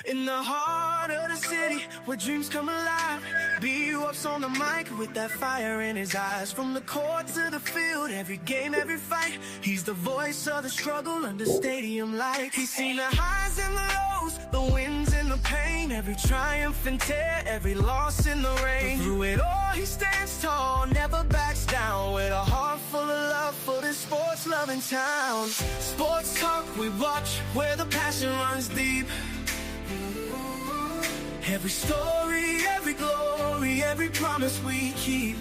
In the heart of the city, where dreams come alive, B-Up's on the mic with that fire in his eyes. From the court to the field, every game, every fight, he's the voice of the struggle under stadium lights. He's seen the highs and the lows, the wins and the pain, every triumph and tear, every loss in the rain. But through it all, he stands tall, never backs down, with a heart full of love for this sports-loving town. Sports talk we watch, where the passion runs deep. Every story, every glory, every promise we keep.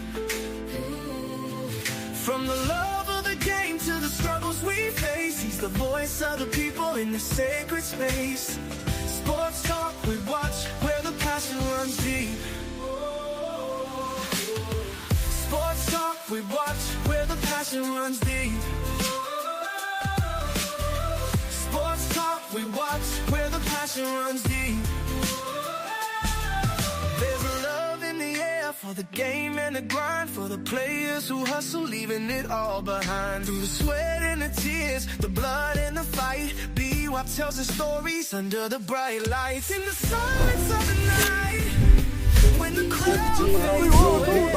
From the love of the game to the struggles we face, he's the voice of the people in the sacred space. Sports talk we watch, where the passion runs deep. Sports talk we watch, where the passion runs deep. Sports talk we watch, where the passion runs deep. There's a love in the air for the game and the grind, for the players who hustle, leaving it all behind. Through the sweat and the tears, the blood and the fight, B-Wop tells the stories under the bright lights. In the silence of the night, when the crowd fades away.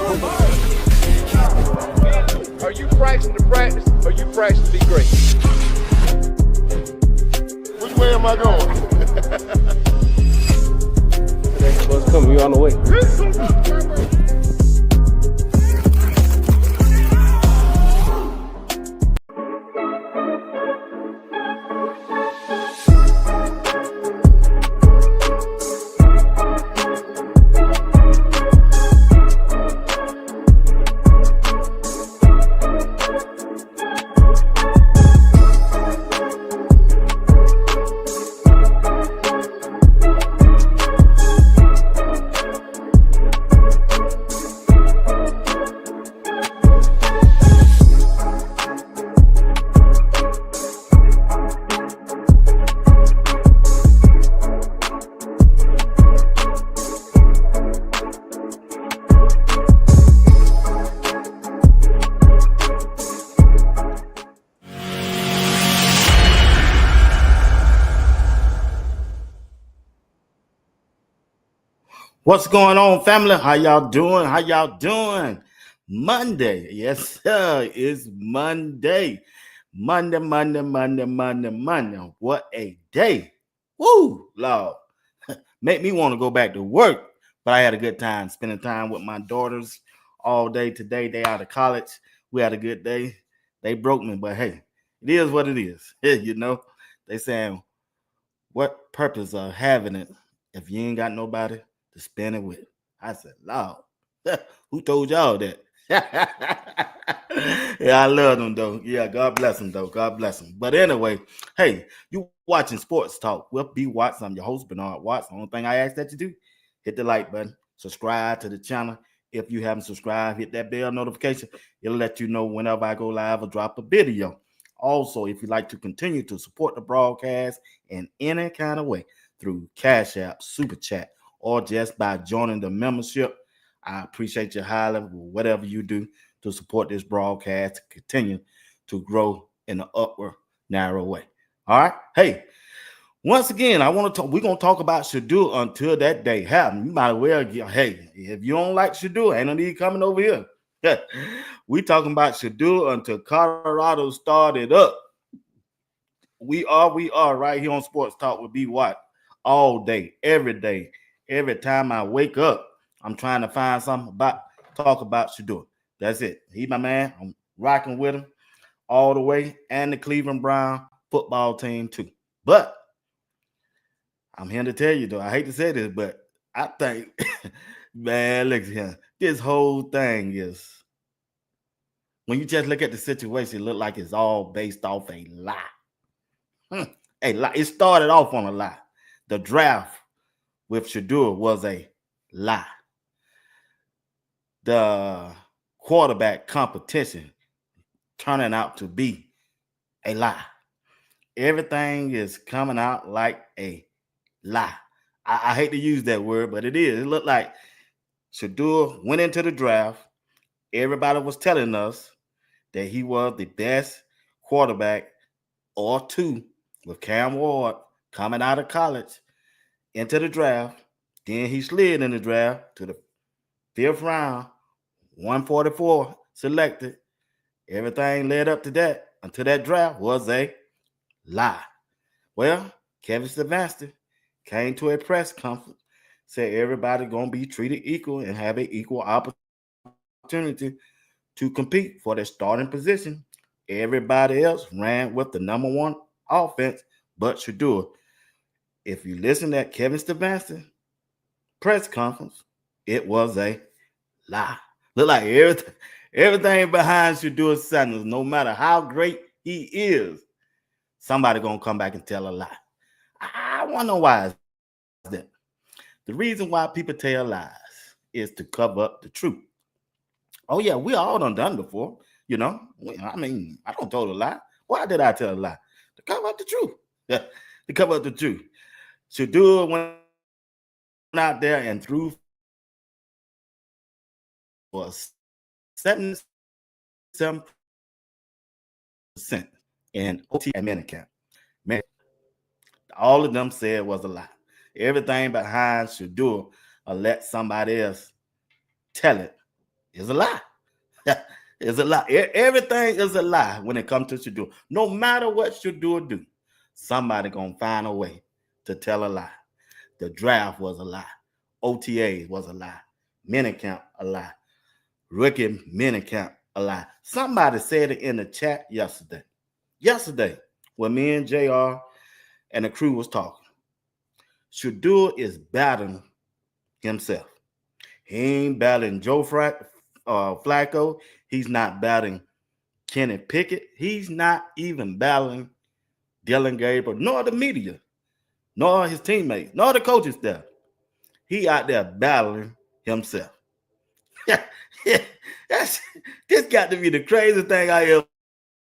Are you practicing to practice, or you practicing to be great? Which way am I going? Bus coming, you on the way. What's going on, family? How y'all doing? How y'all doing? Monday. Yes, sir. It's Monday. Monday. What a day. Woo, Lord. Make me want to go back to work. But I had a good time spending time with my daughters all day today. They out of college. We had a good day. They broke me, but hey, it is what it is. You know, they saying, what purpose of having it if you ain't got nobody to spend it with? I said, Lord, who told y'all that? Yeah, I love them though. Yeah, God bless them though. God bless them. But anyway, hey, you watching Sports Talk with B. Watts. I'm your host, Bernard Watts. The only thing I ask that you do, hit the like button, subscribe to the channel. If you haven't subscribed, hit that bell notification. It'll let you know whenever I go live or drop a video. Also, if you'd like to continue to support the broadcast in any kind of way through Cash App, Super Chat, or just by joining the membership, I appreciate you highly, whatever you do to support this broadcast to continue to grow in an upward, narrow way. All right? Hey, once again, we're going to talk about Shedeur until that day happens. You might well get, hey, if you don't like Shedeur, ain't no need coming over here. We talking about Shedeur until Colorado started up. We are right here on Sports Talk with B. Watt all day, every day. Every time I wake up, I'm trying to find something talk about Shedeur. That's it. He's my man. I'm rocking with him all the way, and the Cleveland Brown football team too. But I'm here to tell you, though, I hate to say this, but I think, man, look here. This whole thing is, when you just look at the situation, it look like it's all based off a lie. A lie. It started off on a lie. The draft with Shedeur was a lie. The quarterback competition turning out to be a lie. Everything is coming out like a lie. I hate to use that word, but it is. It looked like Shedeur went into the draft. Everybody was telling us that he was the best quarterback or two with Cam Ward coming out of college. into the draft. Then he slid in the draft to the 5th round, 144 selected. Everything led up to that until that draft was a lie. Well, Kevin Stefanski came to a press conference, said everybody gonna be treated equal and have an equal opportunity to compete for their starting position. Everybody else ran with the number one offense, but Shedeur. If you listen to Kevin Stefanski press conference, it was a lie. Look like everything behind Shedeur's Sanders, no matter how great he is, somebody gonna come back and tell a lie. I wonder why is that. The reason why people tell lies is to cover up the truth. Oh yeah, we all done before. You know, I mean, I don't tell a lie. Why did I tell a lie? To cover up the truth. Yeah, to cover up the truth. Shedeur went out there and threw for 77% in OT and Minicamp. Man, all of them said was a lie. Everything behind Shedeur or let somebody else tell it is a lie. It's a lie. Everything is a lie when it comes to Shedeur. No matter what Shedeur do, somebody gonna find a way to tell a lie. The draft was a lie. OTA was a lie. Minicamp a lie. Rookie minicamp a lie. Somebody said it in the chat yesterday. Yesterday, when me and JR and the crew was talking, Shedeur is battling himself. He ain't battling Joe Flacco. He's not battling Kenny Pickett. He's not even battling Dylan Gabriel, nor the media, nor his teammates, nor the coaching staff. He out there battling himself. This got to be the craziest thing I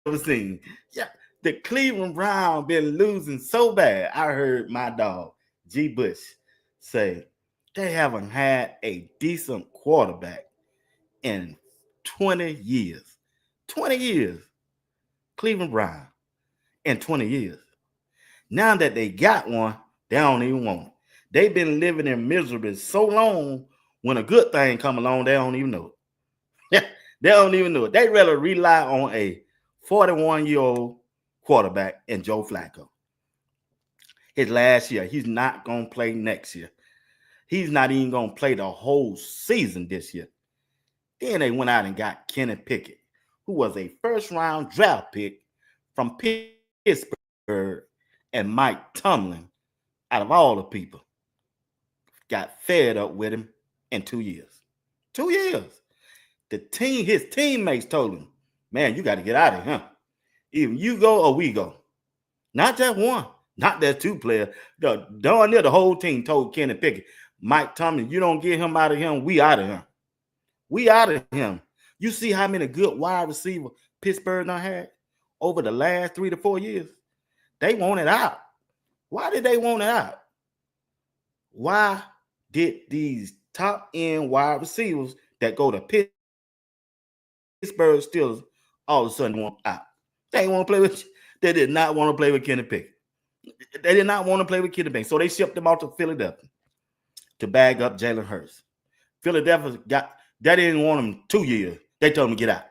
ever seen. Yeah, the Cleveland Browns been losing so bad. I heard my dog, G. Bush, say they haven't had a decent quarterback in 20 years. 20 years. Cleveland Browns in 20 years. Now that they got one, they don't even want it. They've been living in misery so long, when a good thing come along, they don't even know it. They don't even know it. They rather rely on a 41-year-old quarterback in Joe Flacco. His last year, he's not going to play next year. He's not even going to play the whole season this year. Then they went out and got Kenny Pickett, who was a first-round draft pick from Pittsburgh, and Mike Tomlin, out of all the people, got fed up with him in 2 years. 2 years. His teammates told him, man, you got to get out of here. Either you go or we go. Not just one. Not that two player. Darn near the whole team told Kenny Pickett, Mike Tomlin, you don't get him out of him, we out of him. We out of him. You see how many good wide receivers Pittsburgh done had over the last 3 to 4 years? They want it out. Why did they want it out? Why did these top-end wide receivers that go to Pittsburgh Steelers all of a sudden want out? They didn't want to play with. They did not want to play with Kenny Pickett. They did not want to play with Kenny Pickett, so they shipped him out to Philadelphia to bag up Jalen Hurts. Philadelphia they didn't want him 2 years. They told him, get out.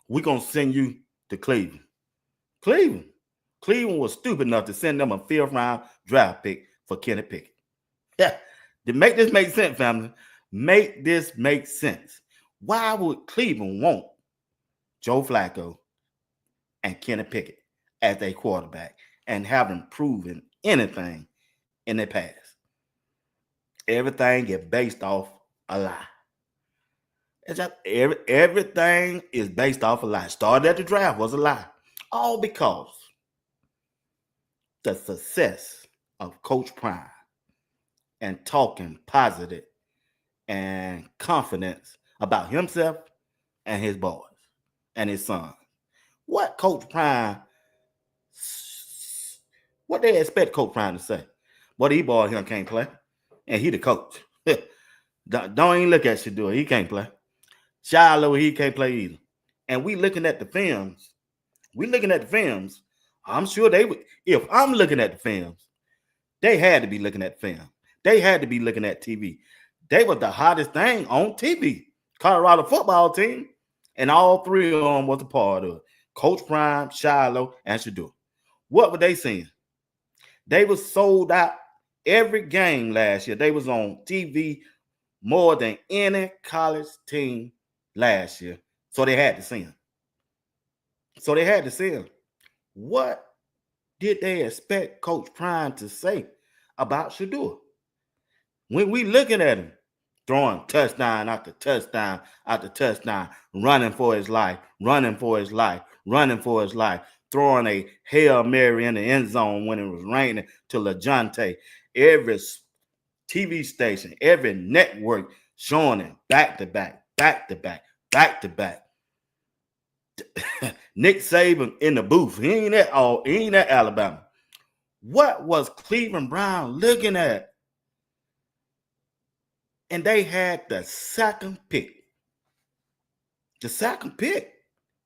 We're gonna send you to Cleveland. Cleveland was stupid enough to send them a 5th-round draft pick for Kenny Pickett. Yeah, to make this make sense, family. Make this make sense. Why would Cleveland want Joe Flacco and Kenny Pickett as their quarterback and haven't proven anything in their past? Everything is based off a lie. It's just everything is based off a lie. Started at the draft was a lie. All because the success of Coach Prime and talking positive and confidence about himself and his boys and his son. What Coach Prime, what they expect Coach Prime to say? What he boy him can't play, and he the coach. Don't even look at Shedeur. He can't play. Shiloh, he can't play either. And we looking at the films. I'm sure they would. If I'm looking at the films, they had to be looking at the film. They had to be looking at TV. They were the hottest thing on TV. Colorado football team, and all three of them was a part of it. Coach Prime, Shiloh, and Shedeur. What were they seeing? They were sold out every game last year. They was on TV more than any college team last year. So they had to see him. What did they expect Coach Prime to say about Shedeur? When we looking at him, throwing touchdown after touchdown after touchdown, running for his life, throwing a Hail Mary in the end zone when it was raining to LaJonte. Every TV station, every network showing him back to back. Nick Saban in the booth. He ain't at Alabama. What was Cleveland Brown looking at? And they had the second pick. The second pick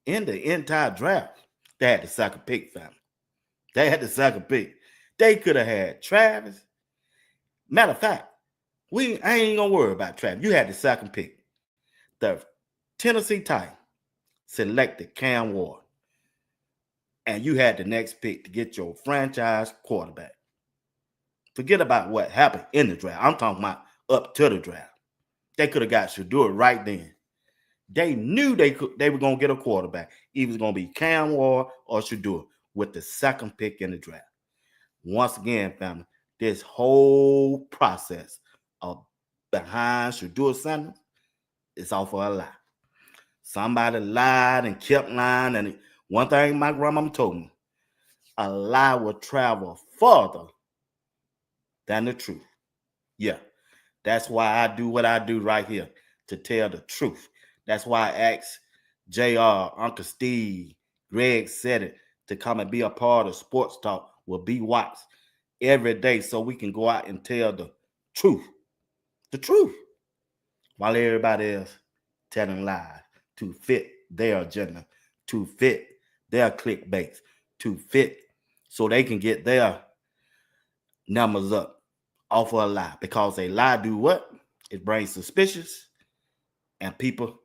in the entire draft. They had the second pick, family. They had the second pick. They could have had Travis. Matter of fact, I ain't gonna worry about Travis. You had the second pick. The Tennessee Titans selected Cam Ward. And you had the next pick to get your franchise quarterback. Forget about what happened in the draft. I'm talking about up to the draft. They could have got Shedeur right then. They knew they were going to get a quarterback. Either it was going to be Cam Ward or Shedeur with the second pick in the draft. Once again, family, this whole process of behind Shedeur Sanders is all for a lie. Somebody lied and kept lying. And one thing my grandma told me, a lie will travel further than the truth. Yeah, that's why I do what I do right here, to tell the truth. That's why I asked JR, Uncle Steve, Greg said it, to come and be a part of Sports Talk with B. Watts every day so we can go out and tell the truth. The truth. While everybody else telling lies to fit their agenda, to fit their clickbaits, to fit so they can get their numbers up off of a lie. Because a lie do what? It brings suspicious, and people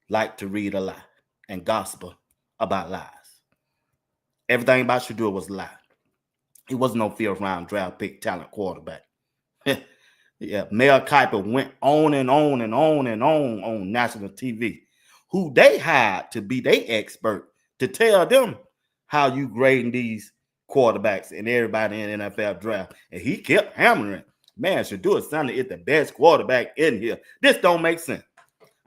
like to read a lie and gossip about lies. Everything about Shedeur was a lie. He wasn't no 5th round draft pick talent quarterback. Yeah, Mel Kiper went on and on and on and on national TV. Who they hired to be their expert to tell them how you grading these quarterbacks and everybody in the NFL draft. And he kept hammering, man, Shedeur Sanders is the best quarterback in here. This don't make sense.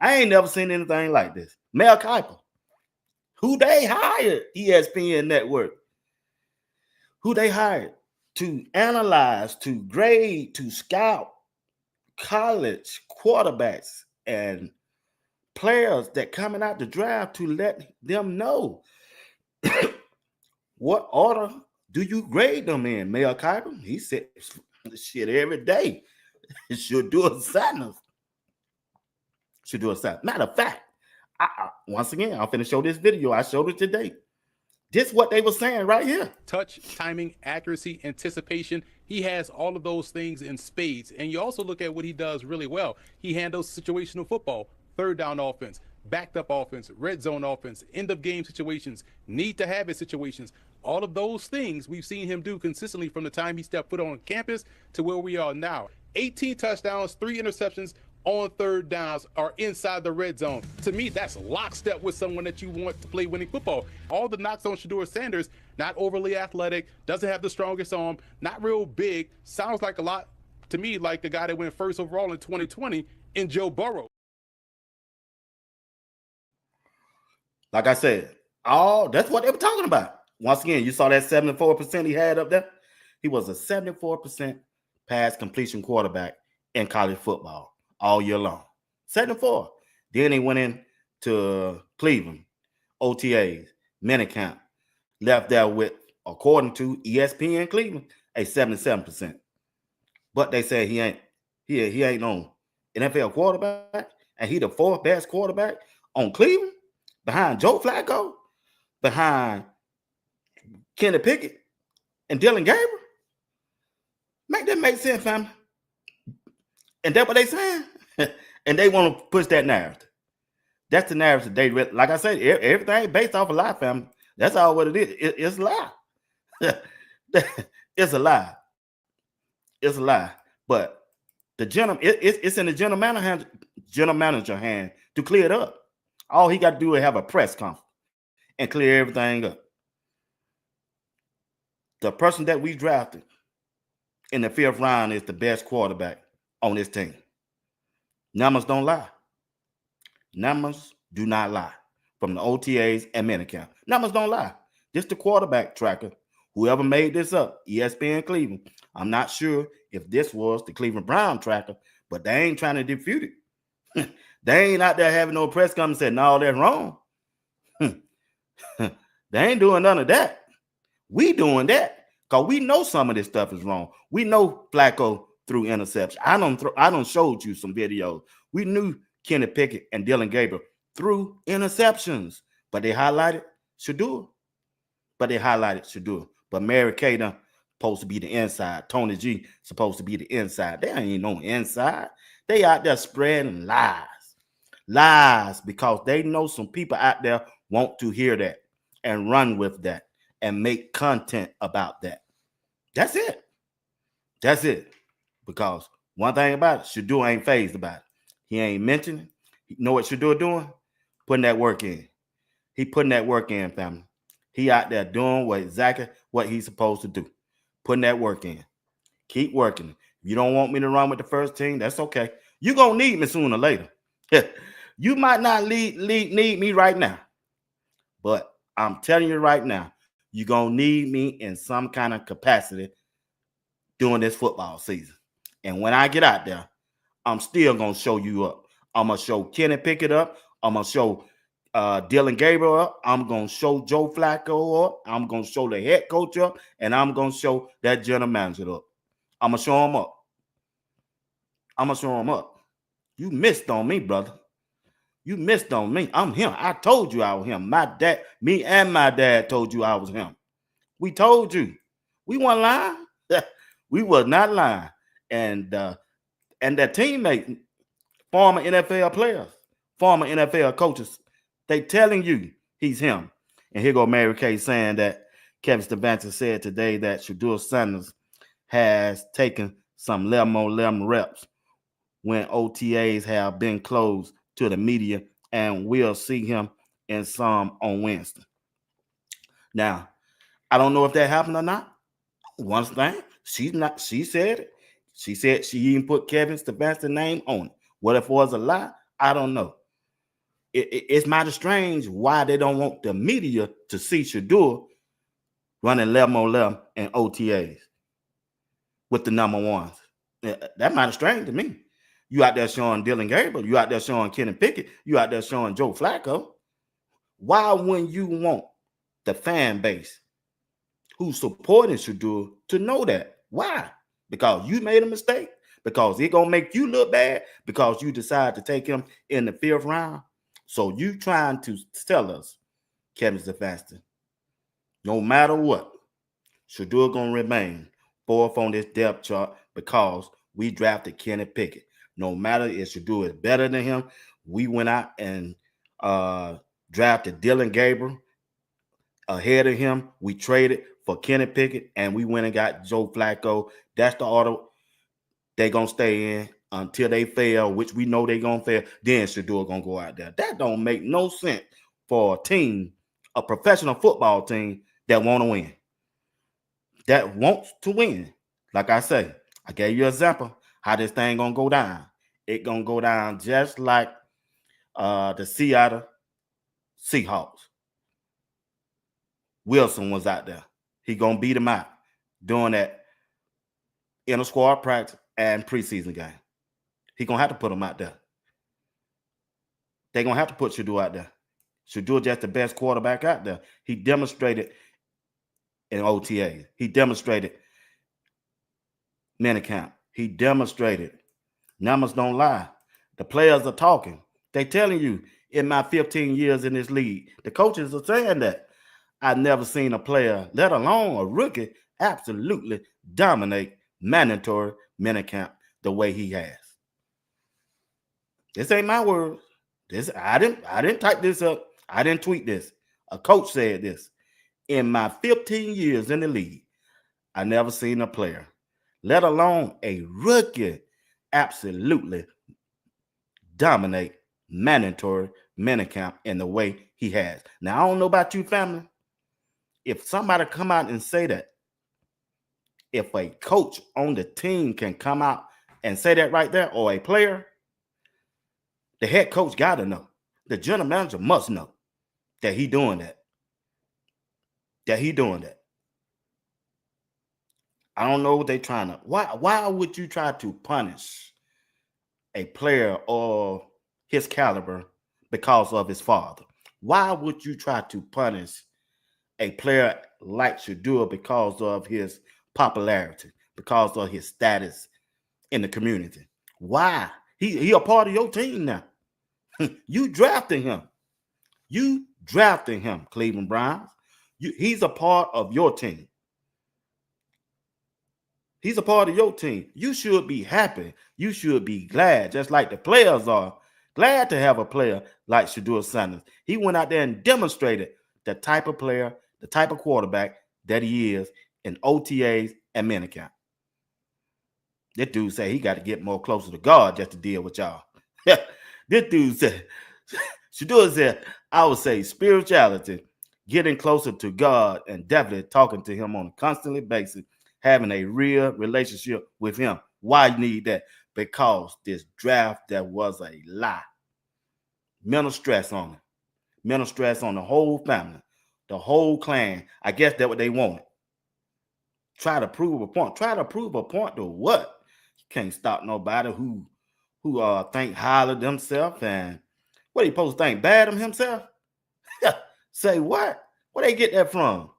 I ain't never seen anything like this. Mel Kiper, who they hired, ESPN Network, who they hired to analyze, to grade, to scout college quarterbacks and players that coming out the draft, to let them know what order do you grade them in. Mel Kiper, he said shit every day. Shedeur Sanders. Matter of fact, once again, I'm finna show this video. I showed it today. This is what they were saying right here. Touch, timing, accuracy, anticipation. He has all of those things in spades. And you also look at what he does really well. He handles situational football, third down offense, backed up offense, red zone offense, end of game situations, need to have it situations. All of those things we've seen him do consistently from the time he stepped foot on campus to where we are now. 18 touchdowns, 3 interceptions on third downs are inside the red zone. To me, that's lockstep with someone that you want to play winning football. All the knocks on Shedeur Sanders, not overly athletic, doesn't have the strongest arm, not real big, sounds like a lot to me like the guy that went first overall in 2020 in Joe Burrow. Like I said, that's what they were talking about. Once again, you saw that 74% he had up there. He was a 74% pass completion quarterback in college football all year long. 74. Then he went into Cleveland, OTAs, Minicamp, left there with, according to ESPN Cleveland, a 77%. But they say he ain't no NFL quarterback, and he the 4th best quarterback on Cleveland, behind Joe Flacco, behind Kenny Pickett, and Dylan Gabriel. Make that make sense, family. And that's what they saying. And they want to push that narrative. That's the narrative they like I said, everything based off a lie, family. That's all what it is. It's a lie. It's a lie. It's a lie. But the it's in the general manager hand to clear it up. All he got to do is have a press conference and clear everything up. The person that we drafted in the 5th round is the best quarterback on this team. Numbers don't lie. Numbers do not lie. From the OTAs and Minicamp. Numbers don't lie. This the quarterback tracker. Whoever made this up, ESPN Cleveland. I'm not sure if this was the Cleveland Brown tracker, but they ain't trying to defute it. They ain't out there having no press conference saying, no, that's wrong. They ain't doing none of that. We doing that because we know some of this stuff is wrong. We know Flacco threw interception. I don't showed you some videos. We knew Kenny Pickett and Dylan Gabriel threw interceptions, but they highlighted Shedeur. But Mary Kay supposed to be the inside. Tony G supposed to be the inside. They ain't no inside. They out there spreading lies. Lies because they know some people out there want to hear that and run with that and make content about that. That's it. That's it. Because one thing about it, Shedeur ain't fazed about it. He ain't mentioning. You know what Shedeur doing? Putting that work in. He putting that work in, family. He out there doing exactly what he's supposed to do. Putting that work in. Keep working. If you don't want me to run with the first team, that's okay. You're going to need me sooner or later. You might not need me right now. But I'm telling you right now, you're going to need me in some kind of capacity during this football season. And when I get out there, I'm still going to show you up. I'm going to show Kenny Pickett up. I'm going to show Dylan Gabriel up. I'm going to show Joe Flacco up. I'm going to show the head coach up. And I'm going to show that general manager up. I'm going to show him up. I'm going to show him up. You missed on me, brother. You missed on me. I'm him. I told you I was him. My dad, me and my dad told you I was him. We told you. We weren't lying. We was not lying. And their teammate, former NFL players, former NFL coaches, they telling you he's him. And here go Mary Kay saying that Kevin Stefanski said today that Shedeur Sanders has taken some 11 reps when OTAs have been closed to the media, and we'll see him in some on Wednesday. Now, I don't know if that happened or not. One thing, she said it. She said she even put Kevin Stefanski's name on it. What if it was a lie? I don't know. It's mighty strange why they don't want the media to see Shedeur running 11 and OTAs with the number ones. That mighty strange to me. You out there showing Dylan Gabriel. You out there showing Kenny Pickett. You out there showing Joe Flacco. Why wouldn't you want the fan base who's supporting Shedeur to know that? Why? Because you made a mistake? Because it's going to make you look bad? Because you decide to take him in the 5th round? So you trying to tell us, Kevin Stefanski, no matter what, Shedeur going to remain 4th on this depth chart because we drafted Kenny Pickett. No matter if Shedeur is better than him, we went out and drafted Dylan Gabriel ahead of him. We traded for Kenny Pickett, and we went and got Joe Flacco. That's the order they're going to stay in until they fail, which we know they're going to fail. Then Shedeur going to go out there. That don't make no sense for a team, a professional football team that want to win. That wants to win. Like I say, I gave you an example how this thing going to go down. It going to go down just like the Seattle Seahawks. Wilson was out there. He going to beat him out doing that inter-squad practice and preseason game. He going to have to put him out there. They're going to have to put Shedeur out there. Shedeur just the best quarterback out there. He demonstrated in OTA. He demonstrated Minicamp. He demonstrated. Numbers don't lie. The players are talking. They telling you in my 15 years in this league, the coaches are saying that. I've never seen a player, let alone a rookie, absolutely dominate mandatory minicamp the way he has. This ain't my words. This I didn't type this up. I didn't tweet this. A coach said this. In my 15 years in the league, I never seen a player, let alone a rookie, absolutely dominate mandatory minicamp in the way he has. Now, I don't know about you, family. If somebody come out and say that, if a coach on the team can come out and say that right there, or a player, the head coach got to know. The general manager must know that he doing that. That he doing that. I don't know what they trying to. Why would you try to punish a player or his caliber because of his father? Why would you try to punish a player like Shedeur because of his popularity, because of his status in the community? Why? He a part of your team now. You drafting him. You drafting him, Cleveland Browns. He's a part of your team. He's a part of your team. You should be happy. You should be glad, just like the players are glad to have a player like Shedeur Sanders. He went out there and demonstrated the type of player, the type of quarterback that he is in OTAs and minicamp. This dude said he got to get more closer to God just to deal with y'all. This dude said, Shedeur said, I would say spirituality, getting closer to God, and definitely talking to him on a constantly basis, having a real relationship with him. Why you need that? Because this draft, that was a lie. Mental stress on it. Mental stress on the whole family, the whole clan. I guess that's what they wanted. Try to prove a point. Try to prove a point to what? You can't stop nobody who think highly of themselves, and what he supposed to think bad of himself? Say what? Where they get that from?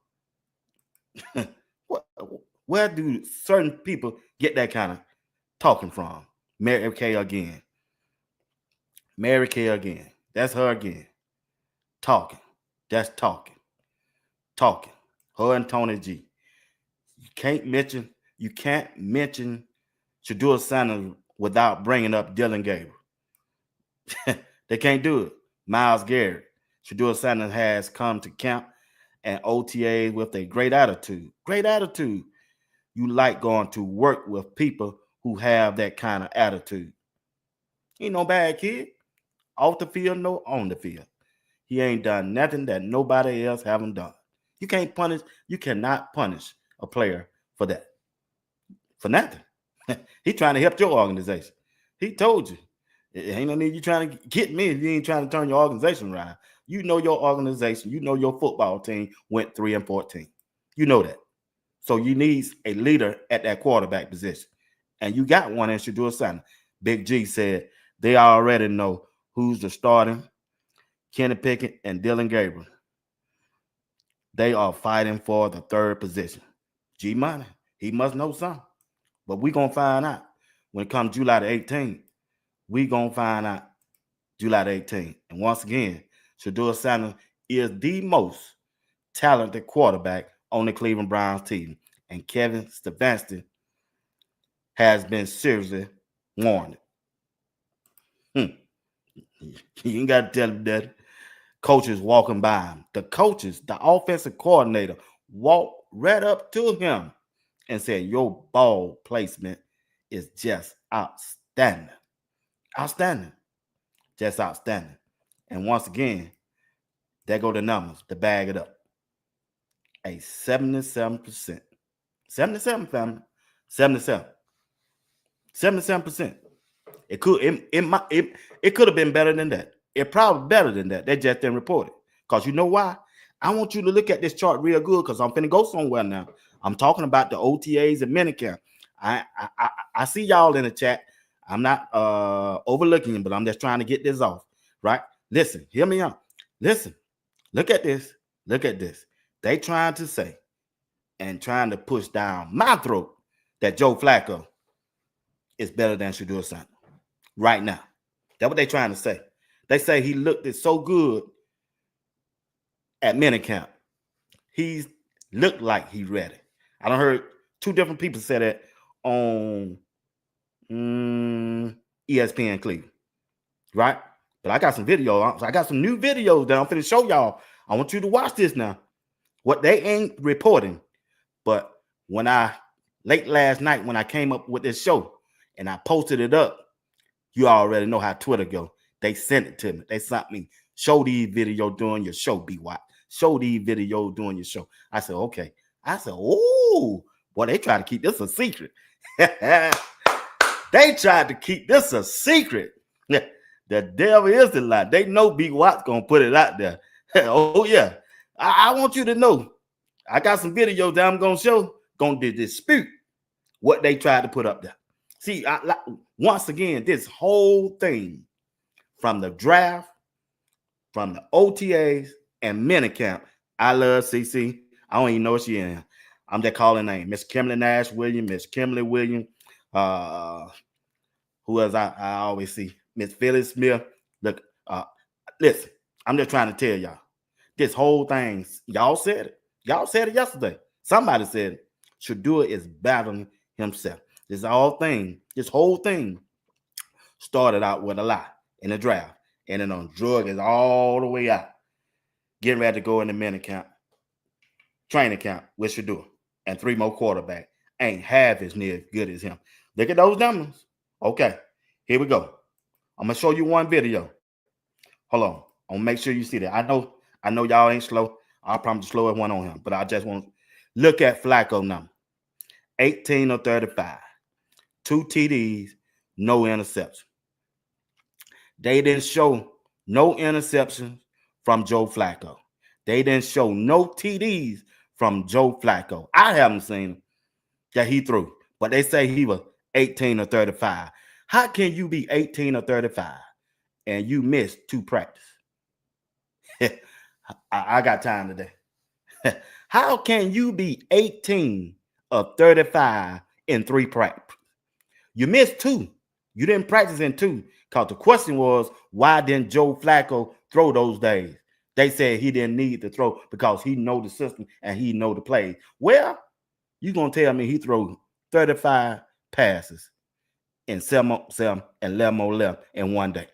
Where do certain people get that kind of talking from? Mary Kay again. Mary Kay again. That's her again. Talking. That's talking. Talking. Her and Tony G. You can't mention Shedeur Sanders without bringing up Dylan Gabriel. They can't do it. Myles Garrett. Shedeur Sanders has come to camp and OTA with a great attitude. Great attitude. You like going to work with people who have that kind of attitude. He ain't no bad kid. Off the field, no on the field. He ain't done nothing that nobody else haven't done. You cannot punish a player for that. For nothing. He trying to help your organization. He told you. It ain't no need you trying to get me if you ain't trying to turn your organization around. You know your organization, you know your football team went 3-14. You know that. So you need a leader at that quarterback position. And you got one in Shedeur Sanders. Big G said they already know who's the starting. Kenny Pickett and Dylan Gabriel. They are fighting for the third position. G Money, he must know something. But we're going to find out. When it comes July the 18th, we're going to find out July the 18th. And once again, Shedeur Sanders is the most talented quarterback on the Cleveland Browns team. And Kevin Stefanski has been seriously warned. You ain't got to tell him that. Coaches walking by him. The coaches, the offensive coordinator, walked right up to him and said, your ball placement is just outstanding. Outstanding. Just outstanding. And once again, there go the numbers to bag it up. A 77%. 77, family. 77. 77%. It could have been better than that. It probably better than that. They just didn't report it. Because you know why? I want you to look at this chart real good because I'm finna go somewhere now. I'm talking about the OTAs and minicamp. I see y'all in the chat. I'm not overlooking, but I'm just trying to get this off. Right? Listen, hear me out. Listen, look at this. Look at this. They trying to say and trying to push down my throat that Joe Flacco is better than Shedeur Sanders right now. That's what they trying to say. They say he looked so good at minicamp. He's looked like he's ready. I done heard two different people say that on ESPN Cleveland. right? But I got some video. I got some new videos that I'm finna show y'all. I want you to watch this now. What they ain't reporting, but when late last night when I came up with this show and I posted it up, you already know how Twitter go. They sent it to me. They sent me, show these video doing your show, B-Watt. Show these video doing your show. I said, okay. I said, oh, boy, they try to keep this a secret. They tried to keep this a secret. The devil is the lie. They know B-Watt's going to put it out there. Oh, yeah. I want you to know. I got some videos that I'm going to show, going to dispute what they tried to put up there. See, once again, this whole thing from the draft, from the OTAs and minicamp, I love CC. I don't even know what she in. I'm just calling name. Miss Kimberly Nash Williams, Miss Kimberly Williams. Who else I always see? Miss Phyllis Smith. Look, listen, I'm just trying to tell y'all. This whole thing, y'all said it. Y'all said it yesterday. Somebody said it. Shedeur is battling himself. This whole thing started out with a lie in the draft. And then on drug is all the way out. Getting ready to go in the minicamp, training camp with Shedeur. And 3 more quarterbacks. Ain't half as near as good as him. Look at those numbers. Okay, here we go. I'm going to show you one video. Hold on. I'm going to make sure you see that. I know y'all ain't slow. I'll promise to slow one on him. But I just want to look at Flacco number. 18 or 35. 2 TDs, no interception. They didn't show no interceptions from Joe Flacco. They didn't show no TDs from Joe Flacco. I haven't seen him that he threw, but they say he was 18 or 35. How can you be 18 or 35 and you missed 2 practice? I got time today. How can you be 18 or 35 in 3 practice? You missed 2. You didn't practice in 2. Because the question was, why didn't Joe Flacco throw those days? They said he didn't need to throw because he know the system and he know the play. Well, you going to tell me he threw 35 passes in 7 and 11 more left in one day.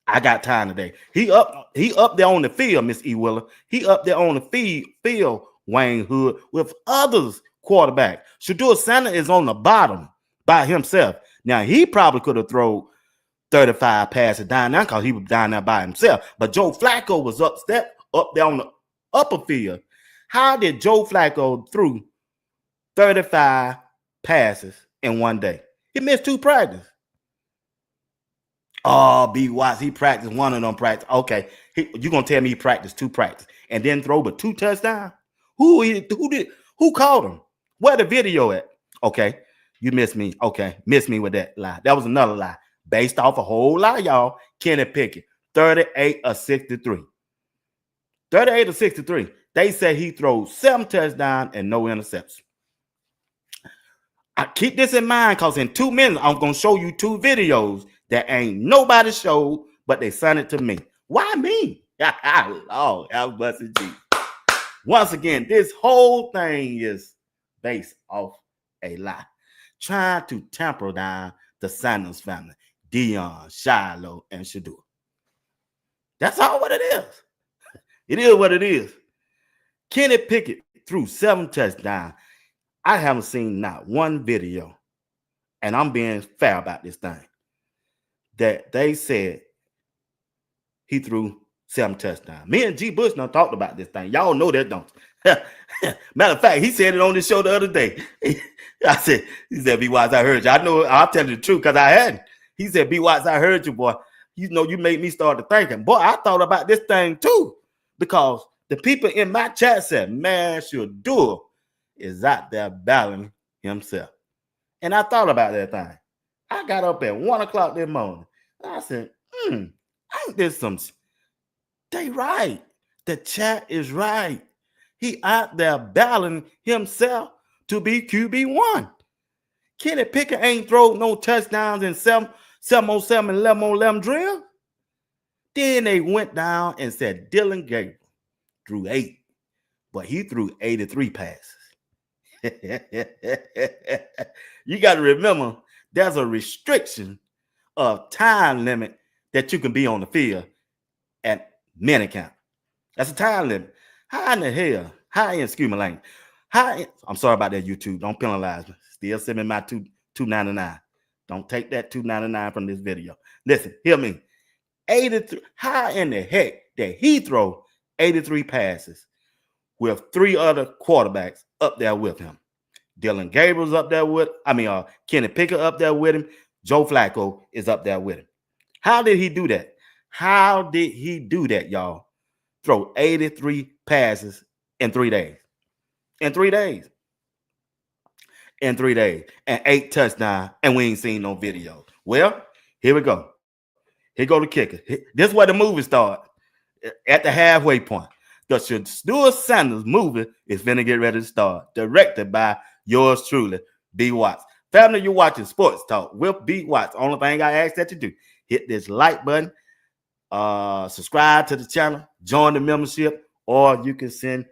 I got time today. He up there on the field, Miss E. Willer. He up there on the field, Wayne Hood, with others quarterback. Shedeur Sanders is on the bottom by himself. Now, he probably could have thrown 35 passes down there because he was down there by himself. But Joe Flacco was up there on the upper field. How did Joe Flacco threw 35 passes in one day? He missed 2 practices. Oh, B. Watts, he practiced one of them practice. Okay, you're going to tell me he practiced 2 practice and then throw but 2 touchdowns? Who called him? Where the video at? Okay, you missed me. Okay, missed me with that lie. That was another lie. Based off a whole lot, y'all. Kenny Pickett, 38 or 63. 38 or 63. They say he throws 7 touchdowns and no interceptions. I keep this in mind because in 2 minutes, I'm going to show you 2 videos that ain't nobody showed, but they sent it to me. Why me? Oh, I'm blessed Jesus. Once again, this whole thing is based off a lie. Trying to tamper down the Sanders family. Dion, Shiloh, and Shedeur. That's all what it is. It is what it is. Kenny Pickett threw 7 touchdowns. I haven't seen not one video, and I'm being fair about this thing, that they said he threw 7 touchdowns. Me and G. Bush done talked about this thing. Y'all know that, don't you? Matter of fact, he said it on this show the other day. He said, B. Watts, I heard you. I know, I'll tell you the truth because I hadn't. He said, B. Watts, I heard you, boy. You know, you made me start to thinking. Boy, I thought about this thing too, because the people in my chat said, man, Shedeur is out there battling himself. And I thought about that thing. I got up at 1 o'clock this morning. I said, ain't this some... They right. The chat is right. He out there battling himself to be QB1. Kenny Pickett ain't thrown no touchdowns in 7-on-7 and 11-on-11 drill. Then they went down and said Dylan Gabriel threw 8, but he threw 83 passes. You got to remember, there's a restriction of time limit that you can be on the field at Minicamp. That's a time limit. How in the hell? Excuse my language. I'm sorry about that, YouTube. Don't penalize me. Still sending my $2.99. Don't take that $2.99 from this video. Listen, hear me. 83. How in the heck did he throw 83 passes with 3 other quarterbacks up there with him? Dylan Gabriel's up there with, Kenny Pickett up there with him. Joe Flacco is up there with him. How did he do that? How did he do that, y'all? Throw 83 passes in 3 days. In 3 days. And 8 touchdowns, and we ain't seen no video. Well, here we go. Here go the kicker. This is where the movie starts. At the halfway point. The Shedeur Sanders movie is finna get ready to start. Directed by yours truly, B. Watts. Family, you're watching Sports Talk with B. Watts. Only thing I ask that you do, hit this like button, subscribe to the channel, join the membership, or you can send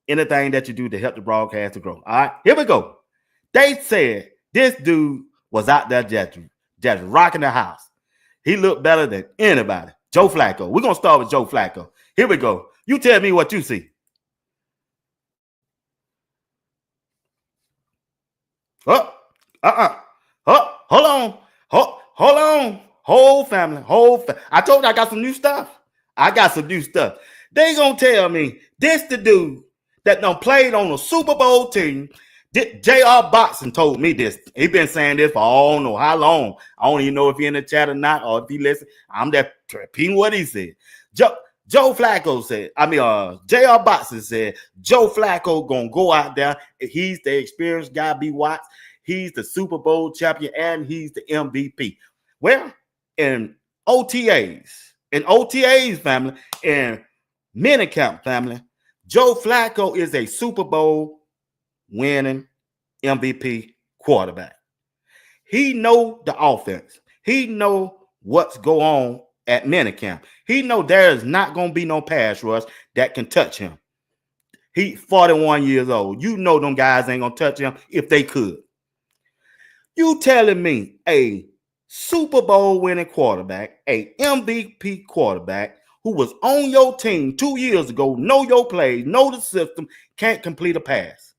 anything that you do to help the broadcast to grow. All right, here we go. They said this dude was out there just rocking the house. He looked better than anybody. Joe Flacco. We're going to start with Joe Flacco. Here we go. You tell me what you see. Hold on. Whole family. I told you I got some new stuff. They going to tell me this the dude that done played on a Super Bowl team. J.R. Boxing told me this. He been saying this for I don't know how long. I don't even know if he in the chat or not, or if he listen. I'm just repeating what he said. Joe Flacco said, J.R. Boxing said, Joe Flacco gonna go out there. He's the experienced guy, B. Watts. He's the Super Bowl champion, and he's the MVP. Well, in OTAs, family, in Minicamp family, Joe Flacco is a Super Bowl winning MVP quarterback. He know the offense. He know what's going on at Minicamp. He know there is not going to be no pass rush that can touch him. He 41 years old. You know them guys ain't going to touch him if they could. You telling me a Super Bowl winning quarterback, a MVP quarterback who was on your team 2 years ago, know your plays, know the system, can't complete a pass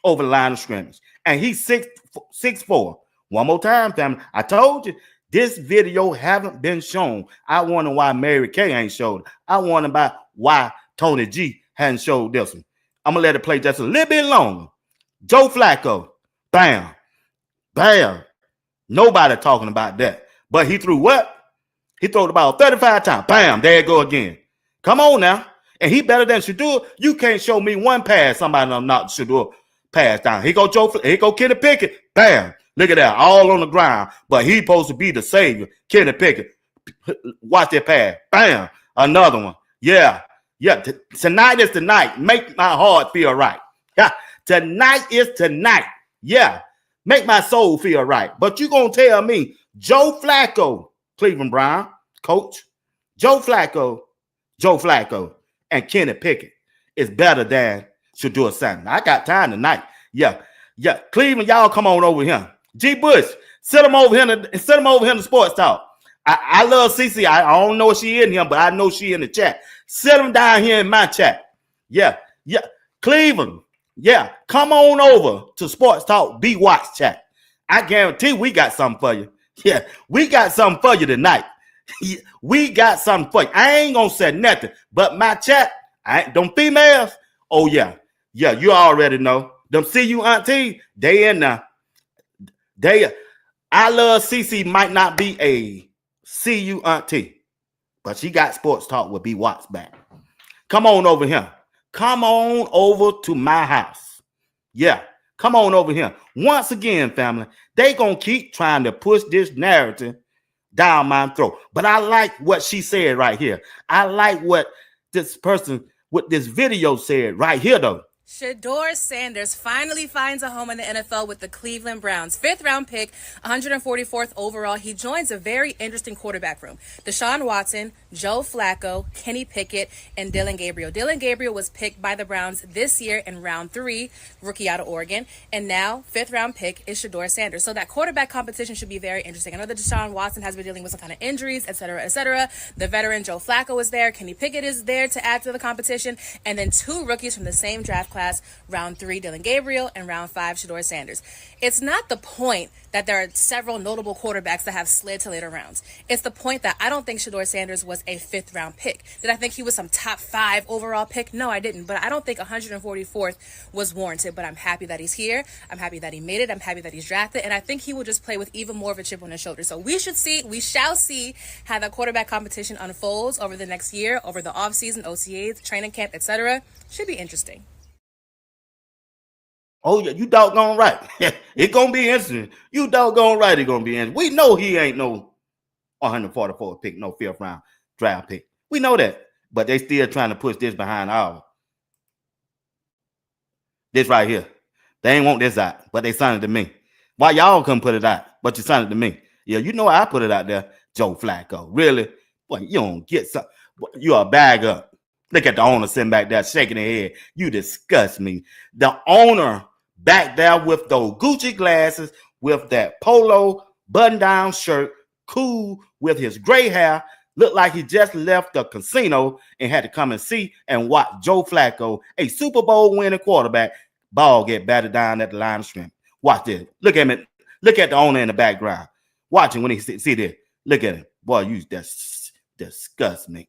over the line of scrimmage. And he's 6'4". One more time, family. I told you this video haven't been shown. I wonder why Mary Kay ain't showed it. I wonder about why Tony G hadn't showed this one. I'm going to let it play just a little bit longer. Joe Flacco. Bam. Bam. Nobody talking about that. But he threw what? He threw the ball 35 times. Bam. There it go again. Come on now. And he better than Shedeur. You can't show me one pass. Somebody done knocked Shedeur pass down. Here go Kenny Pickett. Bam. Look at that. All on the ground. But he supposed to be the savior. Kenny Pickett. Watch that pass. Bam. Another one. Yeah. Tonight is the night. Make my heart feel right. Tonight is tonight. Yeah. Make my soul feel right. But you going to tell me Joe Flacco, Cleveland Brown, coach, Joe Flacco, and Kenny Pickett is better than Shedeur Sanders. I got time tonight. Yeah. Cleveland, y'all come on over here. G. Bush, sit him over here to Sports Talk. I love CC. I don't know if she in here, but I know she in the chat. Sit him down here in my chat. Yeah. Cleveland. Yeah, come on over to Sports Talk B Watts chat. I guarantee we got something for you. Yeah, we got something for you tonight. We got something for you. I ain't gonna say nothing, but my chat, them females, oh yeah, you already know. Them CU auntie, they in there. I love CC might not be a CU auntie, but she got Sports Talk with B Watts back. Come on over here. Come on over to my house. Yeah, come on over here. Once again, family, they gonna keep trying to push this narrative down my throat. But I like what she said right here. I like what this person with this video said right here, though. Shedeur Sanders finally finds a home in the NFL with the Cleveland Browns. 5th-round pick, 144th overall. He joins a very interesting quarterback room. Deshaun Watson, Joe Flacco, Kenny Pickett, and Dillon Gabriel. Dillon Gabriel was picked by the Browns this year in round 3, rookie out of Oregon. And now, 5th-round pick is Shedeur Sanders. So that quarterback competition should be very interesting. I know that Deshaun Watson has been dealing with some kind of injuries, et cetera, et cetera. The veteran Joe Flacco is there. Kenny Pickett is there to add to the competition. And then 2 rookies from the same draft class. Round 3, Dillon Gabriel, and round 5, Shedeur Sanders. It's not the point that there are several notable quarterbacks that have slid to later rounds. It's the point that I don't think Shedeur Sanders was a 5th-round pick. Did I think he was some top 5 overall pick? No, I didn't. But I don't think 144th was warranted. But I'm happy that he's here. I'm happy that he made it. I'm happy that he's drafted. And I think he will just play with even more of a chip on his shoulder. So we shall see how that quarterback competition unfolds over the next year, over the offseason, OTAs, training camp, etc. Should be interesting. Oh, yeah, you doggone right. It's going to be interesting. You doggone right it's going to be interesting. We know he ain't no 144 pick, no 5th round draft pick. We know that. But they still trying to push this behind this right here. They ain't want this out, but they signed it to me. Why y'all couldn't put it out, but you signed it to me? Yeah, you know I put it out there, Joe Flacco. Really? Boy, you don't get something. You a bag up. Look at the owner sitting back there shaking their head. You disgust me. The owner back there with those Gucci glasses, with that polo button-down shirt, cool with his gray hair, looked like he just left the casino and had to come and see and watch Joe Flacco, a Super Bowl winning quarterback, ball get batted down at the line of scrimmage. Watch this. Look at me. Look at the owner in the background. Watch him when he see this. Look at him. Boy, you disgust me.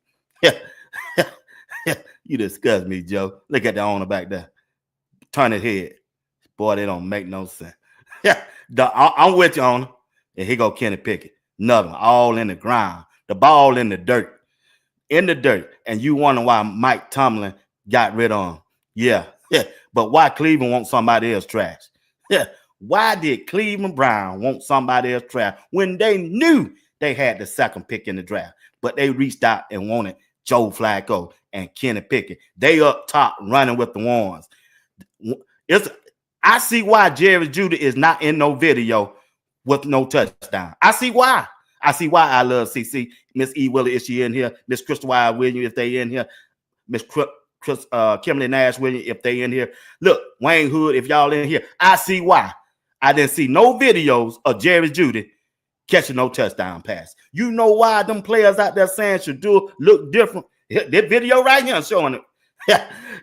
You disgust me, Joe. Look at the owner back there. Turn his head. Boy, they don't make no sense. I'm with you, owner. And here go Kenny Pickett. Nothing. All in the ground. The ball in the dirt. In the dirt. And you wonder why Mike Tomlin got rid of him. Yeah. But why Cleveland want somebody else trash? Why did Cleveland Brown want somebody else trash when they knew they had the 2nd pick in the draft? But they reached out and wanted Joe Flacco and Kenny Pickett. They up top running with the ones. I see why Jerry Judy is not in no video with no touchdown. I see why. I love CC. Miss E. Willie, is she in here? Miss Crystal Williams, Williams, if they in here. Miss Kimberly Nash Williams, if they in here. Look, Wayne Hood, if y'all in here. I see why. I didn't see no videos of Jerry Judy catching no touchdown pass. You know why them players out there saying Shedeur look different? This video right here showing it.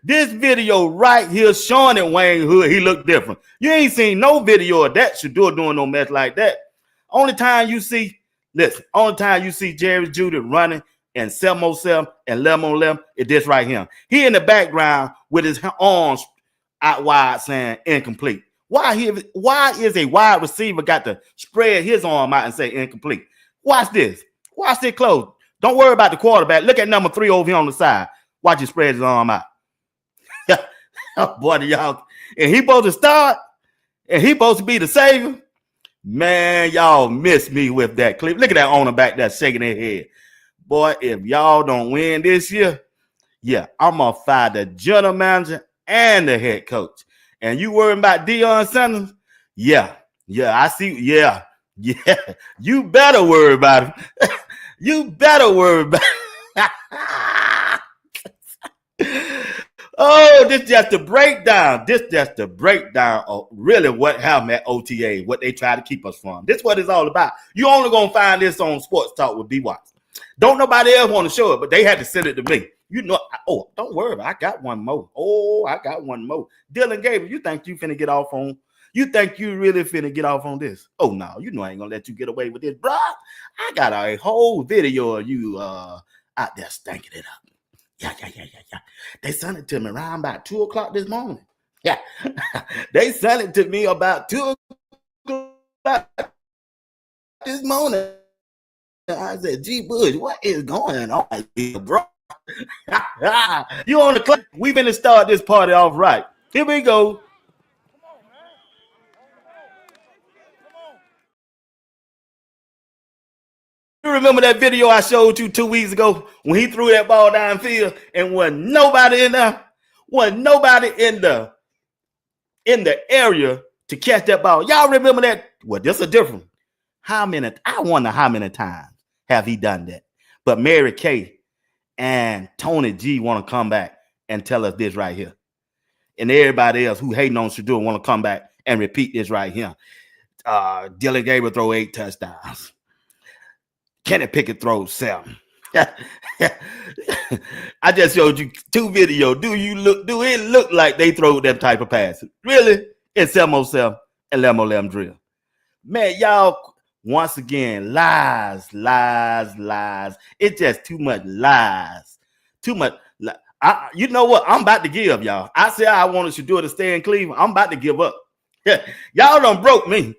This video right here showing it, Wayne Hood, he looked different. You ain't seen no video of that Shedeur doing no mess like that. Only time you see Jerry Judy running and 7-on-7 and 11-on-11 is this right here. He in the background with his arms out wide saying incomplete. Why is a wide receiver got to spread his arm out and say incomplete? Watch this. Watch it close. Don't worry about the quarterback. Look at number 3 over here on the side. Watch him spread his arm out. Oh, boy, y'all. And he supposed to start, and he supposed to be the savior. Man, y'all miss me with that clip. Look at that owner back there shaking their head. Boy, if y'all don't win this year, yeah, I'm going to fire the general manager and the head coach. And you worrying about Deion Sanders? Yeah, I see. Yeah. You better worry about him. You better worry about Oh, this just the breakdown. This just the breakdown of really what happened at OTA, what they try to keep us from. This is what it's all about. You only gonna find this on Sports Talk with B Watts. Don't nobody else want to show it, but they had to send it to me. You know, don't worry about it. I got one more. I got one more. Dillon Gabriel, you think you finna get off on? You think you really finna get off on this? Oh no, you know I ain't gonna let you get away with this, bro. I got a whole video of you out there stinking it up. Yeah. They sent it to me around about 2 o'clock this morning. Yeah. They sent it to me about 2 o'clock this morning. I said, gee, Bush, what is going on here, bro? You on the clock? We finna start this party off right. Here we go. You remember that video I showed you 2 weeks ago when he threw that ball downfield and wasn't nobody in there? Wasn't nobody in the area to catch that ball. Y'all remember that? Well, this is different. I wonder how many times have he done that. But Mary Kay and Tony G want to come back and tell us this right here. And everybody else who hating on Shedeur want to come back and repeat this right here. Dylan Gabriel throw 8 touchdowns. Kenny Pickett throws 7. I just showed you 2 videos. Do it look like they throw them type of passes? Really? It's 7-on-7 and 11-on-11 drill. Man, y'all, once again, lies. It's just too much lies. Too much. You know what? I'm about to give, y'all. I said I wanted Shedeur to stay in Cleveland. I'm about to give up. Y'all done broke me.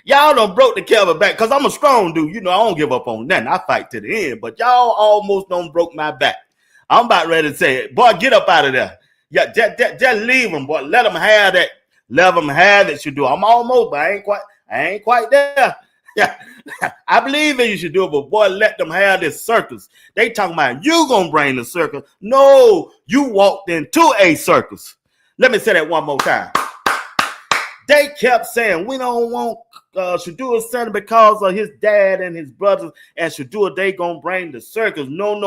Y'all done broke the Kelvin back because I'm a strong dude. You know, I don't give up on nothing. I fight to the end. But y'all almost done broke my back. I'm about ready to say, boy, get up out of there. Yeah, just leave them, boy. Let them have that. Let them have it, Shedeur. I'm almost, but I ain't quite there. Yeah, I believe in you, Shedeur, but boy, let them have this circus. They talking about you gonna bring the circus. No, you walked into a circus. Let me say that one more time. They kept saying we don't want Shedeur Center because of his dad and his brothers, and Shedeur, they gonna bring the circus. No.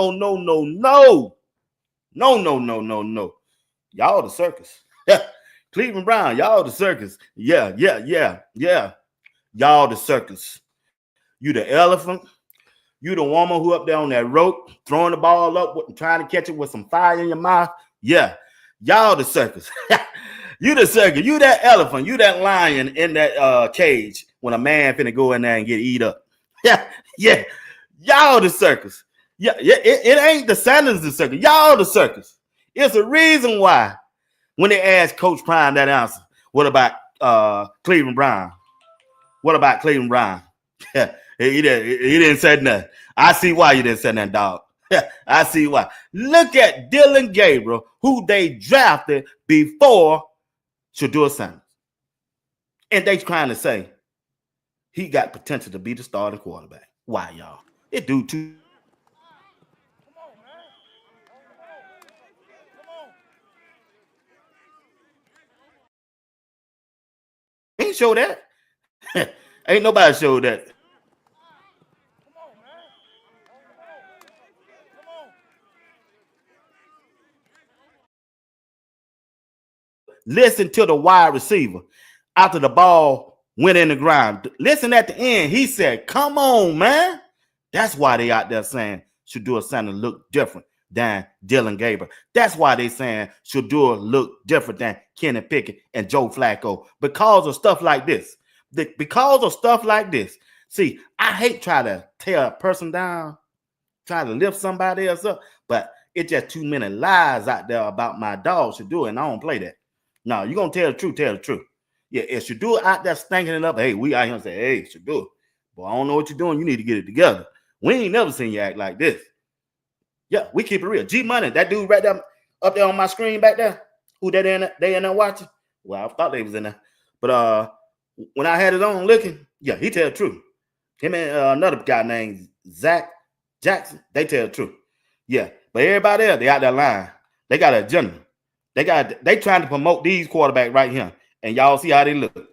Y'all the circus. Cleveland Brown, y'all the circus. Yeah. Y'all the circus. You the elephant. You the woman who up there on that rope, throwing the ball up, trying to catch it with some fire in your mouth. Yeah. Y'all the circus. You the circus. You that elephant. You that lion in that cage when a man finna go in there and get eat up. Yeah. Y'all the circus. Yeah. It ain't the Sanders the circus. Y'all the circus. It's a reason why when they asked Coach Prime that answer, what about Cleveland Brown? What about Cleveland Brown? he didn't say nothing. I see why you didn't say nothing, dog. I see why. Look at Dylan Gabriel, who they drafted before Shedeur Sanders. And they trying to say he got potential to be the starting quarterback. Why, y'all? It do too. Ain't show that. Ain't nobody showed that. Listen to the wide receiver after the ball went in the ground. Listen at the end. He said, come on, man. That's why they out there saying Shedeur Sanders look different than Dylan Gabriel. That's why they saying Shedeur look different than Kenny Pickett and Joe Flacco because of stuff like this. Because of stuff like this. See, I hate trying to tear a person down, try to lift somebody else up, but it's just too many lies out there about my dog Shedeur, and I don't play that. No, you're going to tell the truth. Yeah, if Shedeur out there stinking it up, hey, we out here and say, hey, Shedeur, boy, I don't know what you're doing. You need to get it together. We ain't never seen you act like this. Yeah, we keep it real. G-Money, that dude right there, up there on my screen back there, who they in there watching? Well, I thought they was in there. But when I had it on looking, yeah, he tell the truth. Him and another guy named Zach Jackson, they tell the truth. Yeah, but everybody else, they out there lying. They got an agenda. They trying to promote these quarterbacks right here. And y'all see how they look.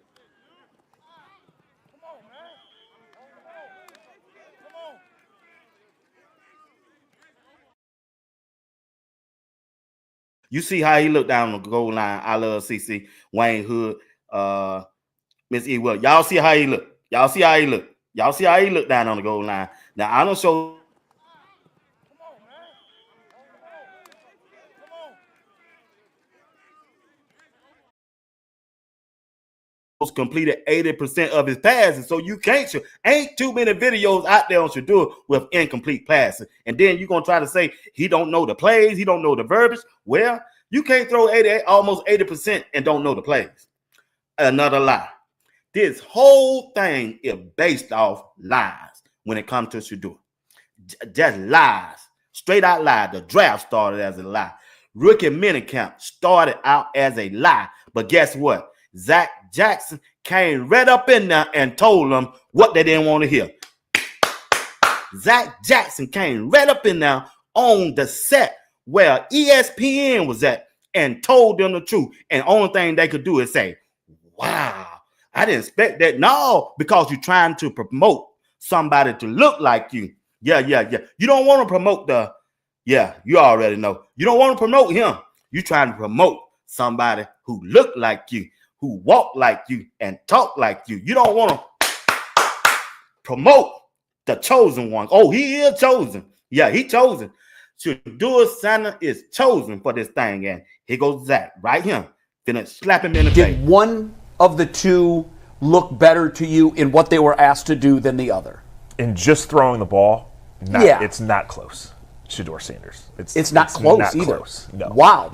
You see how he looked down on the goal line. I love CC, Wayne Hood, Miss E. Will. Y'all see how he look. Y'all see how he look. Y'all see how he look down on the goal line. Now, I don't show. Completed 80% of his passes, so you can't show. Ain't too many videos out there on Shedeur with incomplete passes. And then you're gonna try to say he don't know the plays, he don't know the verbiage. Well, you can't throw almost 80% and don't know the plays. Another lie. This whole thing is based off lies when it comes to Shedeur. Just lies, straight out lie. The draft started as a lie. Rookie minicamp started out as a lie, but guess what? Zach Jackson came right up in there and told them what they didn't want to hear. Zach Jackson came right up in there on the set where ESPN was at and told them the truth. And only thing they could do is say, wow, I didn't expect that. No, because you're trying to promote somebody to look like you. Yeah. You don't want to promote you already know. You don't want to promote him. You're trying to promote somebody who look like you, who walk like you, and talk like you. You don't want to promote the chosen one. Oh, he is chosen. Yeah, he chosen. Shedeur Sanders is chosen for this thing. And here goes Zach right here. Finna slap him in the face. Did one of the two look better to you in what they were asked to do than the other? In just throwing the ball, it's not close. Shedeur Sanders. It's not close either. Close. No. Wow.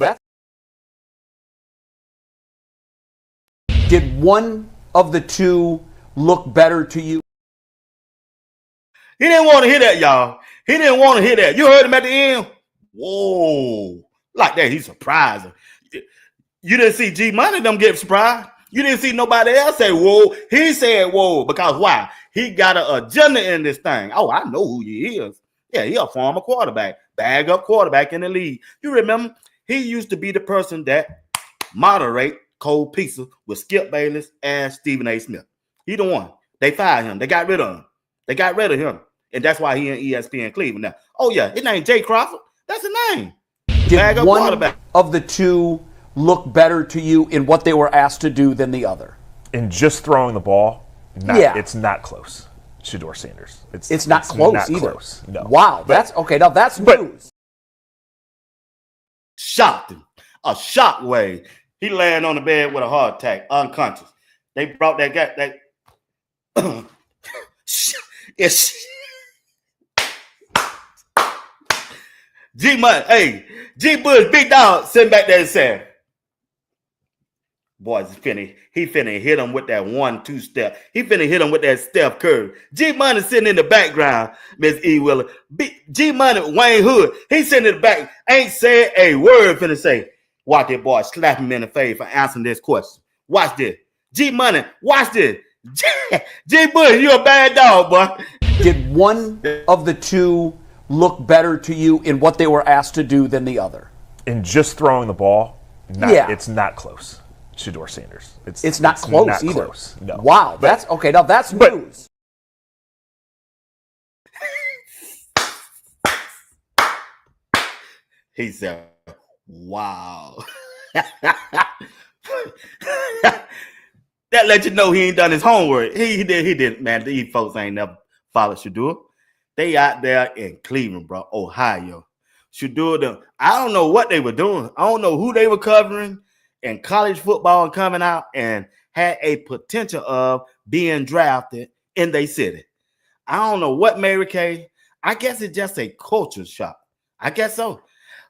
Did one of the two look better to you? He didn't want to hear that, y'all. He didn't want to hear that. You heard him at the end? Whoa. Like that, he's surprised. You didn't see G Money them get surprised. You didn't see nobody else say whoa. He said whoa. Because why? He got an agenda in this thing. Oh, I know who he is. Yeah, he a former quarterback. Bag up quarterback in the league. You remember? He used to be the person that moderate cold pizza with Skip Bayless and Stephen A. Smith. He the one. They fired him. They got rid of him. They got rid of him. And that's why he in ESPN Cleveland now. Oh, yeah. His name Jay Crawford. That's his name. Did one of the two look better to you in what they were asked to do than the other? In just throwing the ball, it's not close. Shedeur Sanders. It's not close either. Close. No. Wow. That's okay. Now that's news. Shocked him. A shock wave. He laying on the bed with a heart attack, unconscious. They brought that guy. It's G Money. Hey, G Bush, big dog, sitting back there and saying, boys, he finna hit him with that 1-2 step. He finna hit him with that Steph Curry. G Money sitting in the background, Miss E. Willer. G Money, Wayne Hood, he sitting in the back, ain't said a word finna say. Watch that boy slap him in the face for answering this question. Watch this. G Money, watch this. G Bush, you a bad dog, boy. Did one of the two look better to you in what they were asked to do than the other? In just throwing the ball, it's not close. Shedeur Sanders. It's not close either. Close. No. Wow. That's okay. Now that's news. He said, wow. That let you know he ain't done his homework. He didn't, man. These folks ain't never followed Shedeur. They out there in Cleveland, bro, Ohio. Shedeur, I don't know what they were doing. I don't know who they were covering in college football and coming out and had a potential of being drafted in their city. I don't know what Mary Kay. I guess it's just a culture shock. I guess so.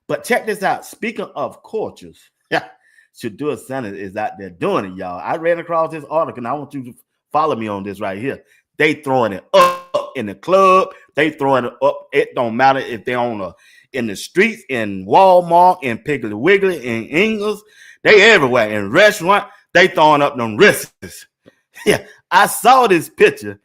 But check this out. Speaking of cultures, Shedeur Sanders is out there doing it, y'all. I ran across this article, and I want you to follow me on this right here. They throwing it up in the club. They throwing it up. It don't matter if they're in the streets, in Walmart, in Piggly Wiggly, in Ingles. They everywhere. In restaurant, they throwing up them wrists. Yeah, I saw this picture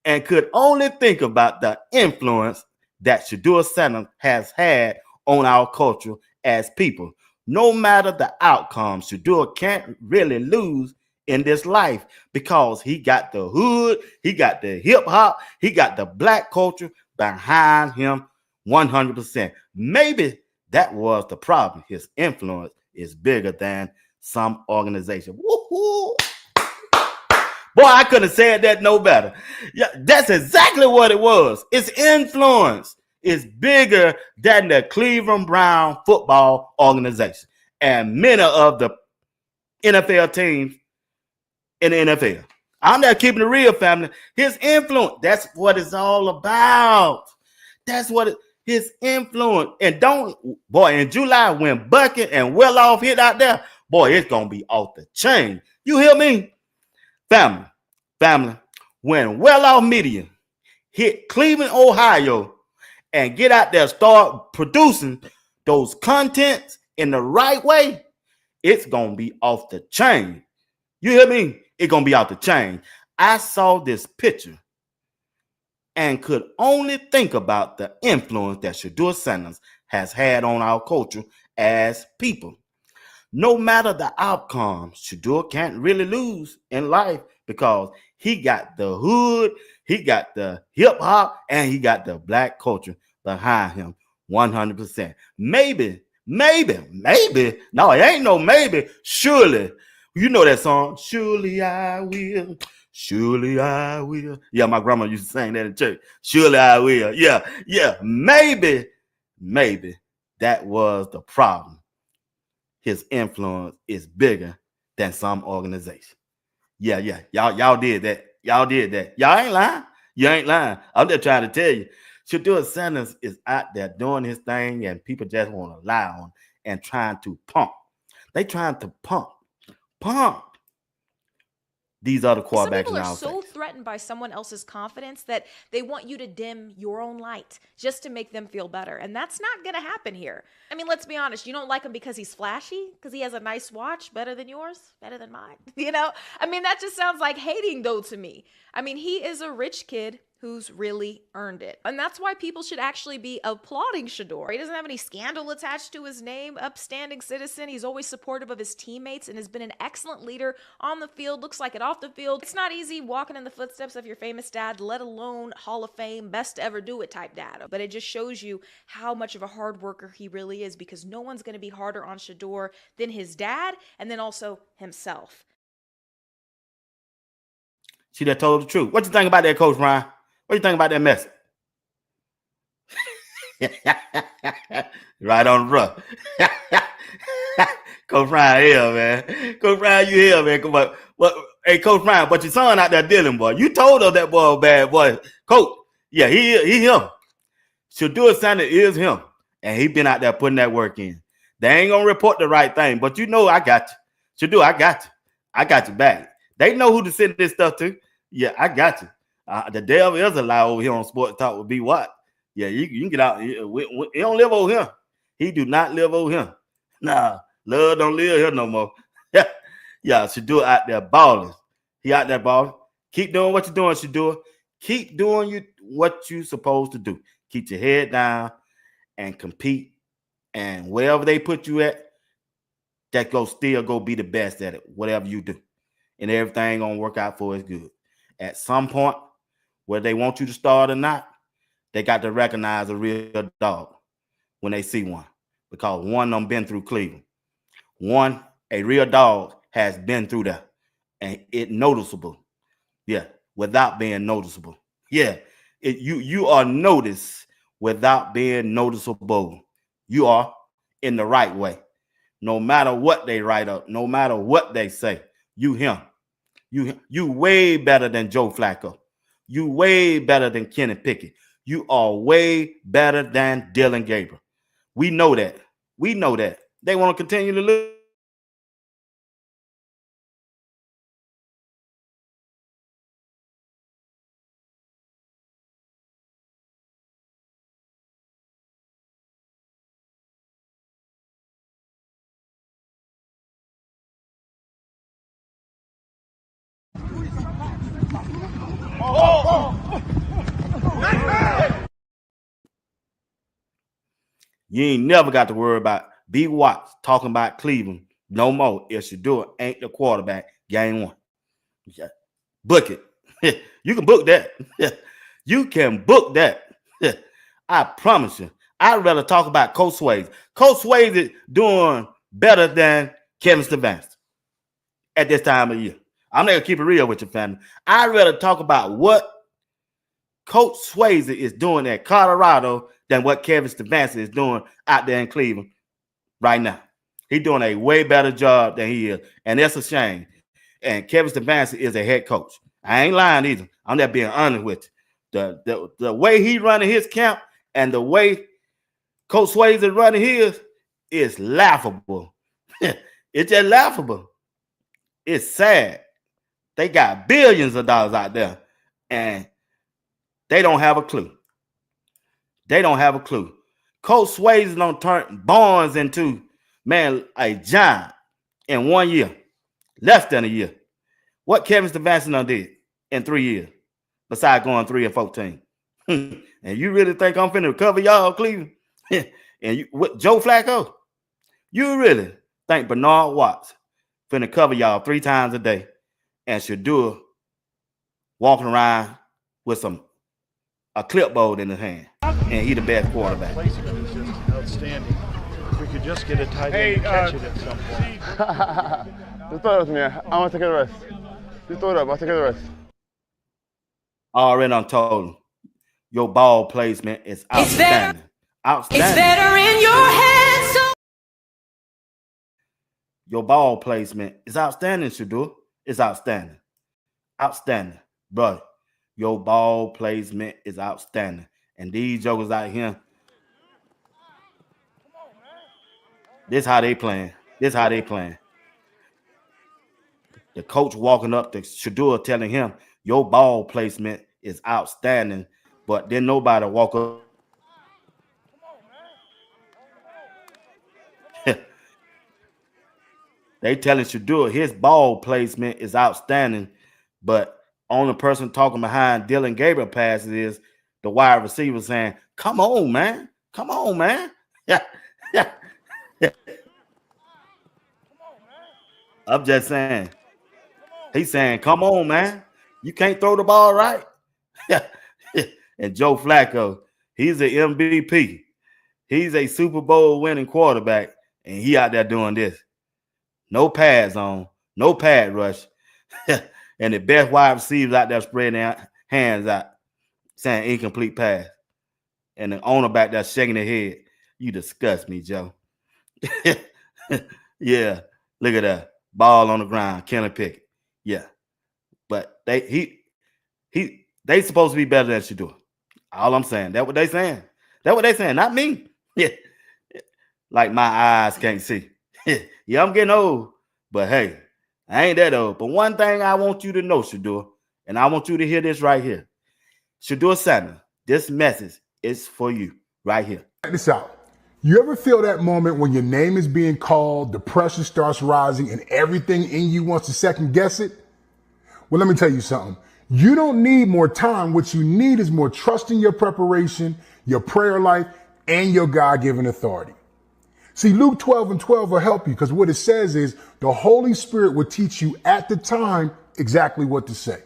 and could only think about the influence that Shedeur Sanders has had on our culture as people. No matter the outcome, Shedeur can't really lose in this life because he got the hood, he got the hip hop, he got the black culture behind him 100%. Maybe that was the problem. His influence is bigger than some organization. Woo-hoo. Boy, I couldn't have said that no better. Yeah, that's exactly what it was. Its influence is bigger than the Cleveland Brown football organization and many of the NFL teams in the NFL. I'm not keeping it real, family. His influence, that's what it's all about. That's what his influence. And in July, when Bucket and Well-Off hit out there, boy, it's going to be off the chain. You hear me? Family, when Well-Off Media hit Cleveland, Ohio, and get out there, start producing those contents in the right way, it's going to be off the chain. You hear me? It's going to be off the chain. I saw this picture and could only think about the influence that Shedeur Sanders has had on our culture as people. No matter the outcome, Shedeur can't really lose in life because he got the hood, he got the hip hop, and he got the black culture behind him 100%. Maybe. No, it ain't no maybe. Surely. You know that song. Surely I will. Surely I will. Yeah, my grandma used to sing that in church. Surely I will. Yeah. Maybe that was the problem. His influence is bigger than some organization. Yeah. Y'all did that. Y'all ain't lying. You ain't lying. I'm just trying to tell you. Shedeur Sanders is out there doing his thing, and people just want to lie on and trying to pump. They trying to pump these other quarterbacks. Some people are so threatened by someone else's confidence that they want you to dim your own light just to make them feel better. And that's not going to happen here. I mean, let's be honest. You don't like him because he's flashy, because he has a nice watch, better than yours, better than mine. I mean, that just sounds like hating, though, to me. I mean, he is a rich kid who's really earned it. And that's why people should actually be applauding Shedeur. He doesn't have any scandal attached to his name, upstanding citizen. He's always supportive of his teammates and has been an excellent leader on the field, looks like it off the field. It's not easy walking in the footsteps of your famous dad, let alone Hall of Fame, best to ever do it type dad. But it just shows you how much of a hard worker he really is, because no one's going to be harder on Shedeur than his dad and then also himself. She that told the truth. What you think about that, Coach Ryan? What do you think about that message? Right on the rough. Coach Ryan here, man. Coach Ryan, you here, man. Come on. Hey, Coach Ryan, but your son out there dealing, boy. You told us that boy was bad, boy. Coach, yeah, he him. Shedeur Sanders is him. And he been out there putting that work in. They ain't going to report the right thing, but you know I got you. Shedeur, I got you. I got you back. They know who to send this stuff to. Yeah, I got you. The devil is a lie over here on Sports Talk with B. Watt. Yeah, you can get out. He don't live over here. He do not live over here. Nah, love don't live here no more. Yeah, Shedeur out there balling. He out there balling. Keep doing what you're doing, Shedeur. Keep doing what you're supposed to do. Keep your head down and compete. And wherever they put you at, that still go be the best at it, whatever you do. And everything gonna work out for us good. At some point, whether they want you to start or not, they got to recognize a real dog when they see one, because one of them been through Cleveland. A real dog has been through that, and it noticeable. Yeah, without being noticeable. Yeah, you are noticed without being noticeable. You are in the right way. No matter what they write up, no matter what they say, you him. You way better than Joe Flacco. You way better than Kenny Pickett. You are way better than Dylan Gabriel. We know that. They want to continue to lose. You ain't never got to worry about B. Watts talking about Cleveland no more if Shedeur ain't the quarterback game one. Yeah. Book it. You can book that. You can book that. I promise you. I'd rather talk about Coach Swayze. Coach Swayze is doing better than Kevin Stefanski at this time of year. I'm not going to keep it real with you, family. I'd rather talk about what Coach Swayze is doing at Colorado than what Kevin Stefanski is doing out there in Cleveland right now. He's doing a way better job than he is, and that's a shame. And Kevin Stefanski is a head coach. I ain't lying either. I'm just being honest with you. The way he running his camp and the way Coach Swayze is running his is laughable. It's just laughable. It's sad. They got billions of dollars out there, and they don't have a clue. Coach Swayze don't turn Barnes into, man, a giant in 1 year, less than a year. What Kevin Stefanski did in 3 years, besides going 3-14. And you really think I'm finna cover y'all, Cleveland? And you, with Joe Flacco, you really think Bernard Watts finna cover y'all 3 times a day and Shedeur walking around with a clipboard in his hand, and he the best quarterback. Placement is just outstanding. If we could just get a tight end to catch it at some point. Just throw it to me. I'm gonna take the rest. Just throw it up. I'll take the rest. Already I'm told your ball placement is outstanding. Outstanding. It's better in your hands. So your ball placement is outstanding, Shedeur. It's outstanding. Outstanding, bro. Your ball placement is outstanding. And these jokers out here, this how they playing. This how they playing. The coach walking up to Shedeur telling him, your ball placement is outstanding, but then nobody walk up. They telling Shedeur his ball placement is outstanding, but only person talking behind Dylan Gabriel passes is the wide receiver saying, come on, man. Come on, man. Yeah. I'm just saying. He's saying, come on, man. You can't throw the ball right. And Joe Flacco, he's an MVP. He's a Super Bowl winning quarterback, and he out there doing this. No pads on, no pad rush. And the best wide receivers out there spreading their hands out, saying incomplete pass. And the owner back there shaking their head. You disgust me, Joe. Yeah, look at that. Ball on the ground, Kenny Pickett. Yeah. But they supposed to be better than Shedeur. All I'm saying. That's what they saying. That's what they saying, not me. Yeah. Like my eyes can't see. Yeah, I'm getting old. But hey, I ain't that old. But one thing I want you to know, Shedeur, and I want you to hear this right here. Shedeur Samuel, this message is for you right here. Check this out. You ever feel that moment when your name is being called, the pressure starts rising, and everything in you wants to second guess it? Well, let me tell you something. You don't need more time. What you need is more trust in your preparation, your prayer life, and your God-given authority. See, Luke 12:12 will help you because what it says is the Holy Spirit will teach you at the time exactly what to say.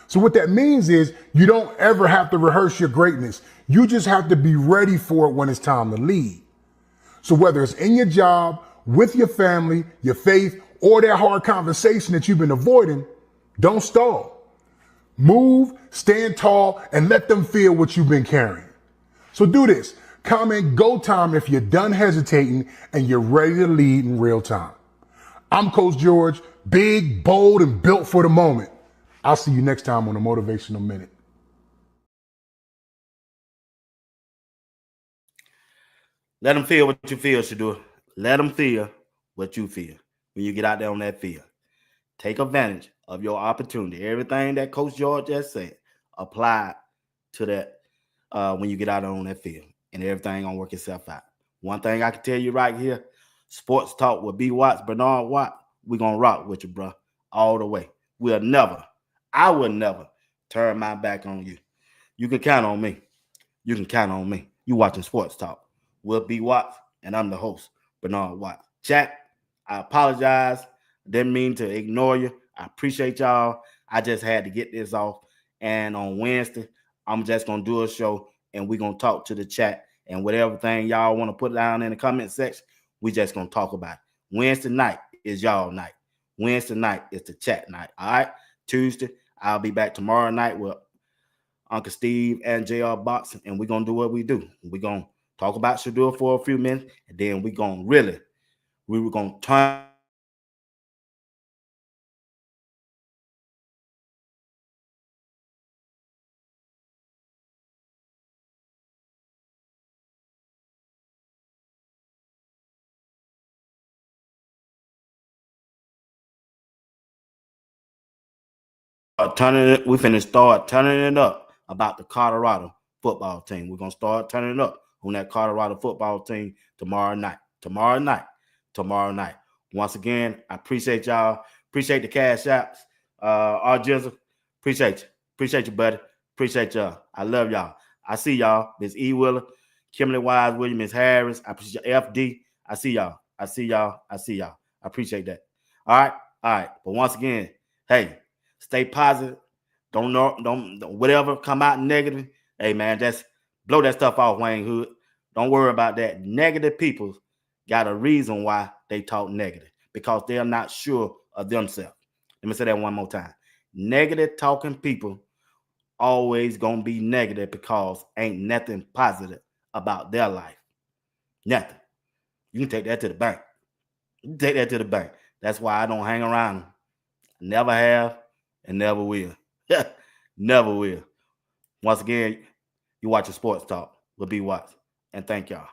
So what that means is you don't ever have to rehearse your greatness. You just have to be ready for it when it's time to lead. So whether it's in your job, with your family, your faith, or that hard conversation that you've been avoiding, don't stall. Move, stand tall, and let them feel what you've been carrying. So do this. Comment go time if you're done hesitating and you're ready to lead in real time. I'm Coach George, big, bold, and built for the moment. I'll see you next time on a Motivational Minute. Let them feel what you feel, Shedeur. Let them feel what you feel when you get out there on that field. Take advantage of your opportunity. Everything that Coach George just said, apply to that when you get out there on that field. And everything gonna work itself out. One thing I can tell you right here, Sports Talk with B. Watts, Bernard Watt, we're gonna rock with you, bro, all the way. I will never turn my back on you. You can count on me. You can count on me. You watching Sports Talk with B. Watts, and I'm the host, Bernard Watt. Chat, I apologize. Didn't mean to ignore you. I appreciate y'all. I just had to get this off. And on Wednesday, I'm just gonna do a show. And we're going to talk to the chat. And whatever thing y'all want to put down in the comment section, we just going to talk about it. Wednesday night is y'all night. Wednesday night is the chat night. All right? Tuesday, I'll be back tomorrow night with Uncle Steve and JR Boxing. And we're going to do what we do. We're going to talk about Shedeur for a few minutes. And then we're going to we were going to turn we finna start turning it up about the Colorado football team. We're gonna start turning it up on that Colorado football team tomorrow night. Once again, I appreciate y'all. Appreciate the cash apps. Our Jizzle, appreciate you, buddy. Appreciate y'all. I love y'all. I see y'all. Miss E. Willer, Kimberly Wise, Williams Harris. I appreciate FD. I see y'all. I see y'all. I see y'all. I appreciate that. All right. All right. But once again, hey, stay positive. Don't whatever come out negative. Hey man, just blow that stuff off, Wayne Hood. Don't worry about that. Negative people got a reason why they talk negative, because they're not sure of themselves. Let me say that one more time. Negative talking people always gonna be negative because ain't nothing positive about their life. Nothing. You can take that to the bank. You can take that to the bank. That's why I don't hang around them. Never have and never will. Never will. Once again, you watch a Sports Talk with B. Watts. And thank y'all.